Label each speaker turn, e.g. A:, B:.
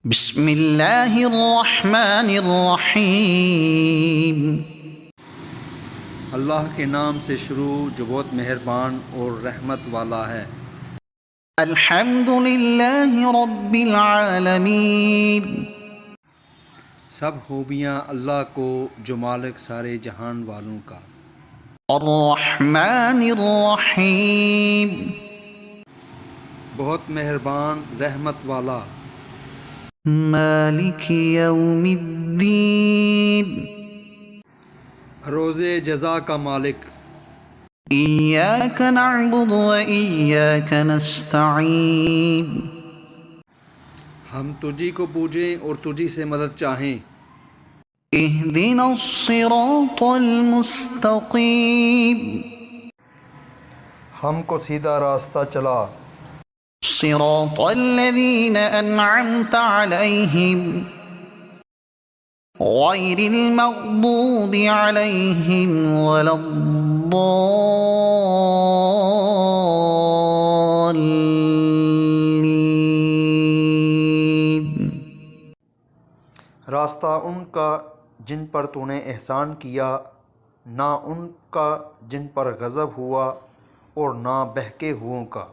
A: بسم اللہ الرحمن الرحیم۔
B: اللہ کے نام سے شروع جو بہت مہربان اور رحمت والا ہے۔
A: الحمد للہ رب العالمین۔
B: سب خوبیاں اللہ کو جو مالک سارے جہان والوں کا۔
A: الرحمن الرحیم۔
B: بہت مہربان رحمت والا۔
A: مالک یوم الدین۔
B: روز جزا کا مالک۔
A: ایاک نعبد و ایاک نستعین۔
B: ہم تجھی کو پوجیں اور تجھی سے مدد چاہیں۔
A: اہدنا الصراط المستقیم۔
B: ہم کو سیدھا راستہ چلا۔
A: صراط الذین انعمت علیہم غیر المغضوب علیہم ولا الضالین۔
B: راستہ ان کا جن پر تو نے احسان کیا، نہ ان کا جن پر غضب ہوا اور نہ بہکے ہوئوں کا۔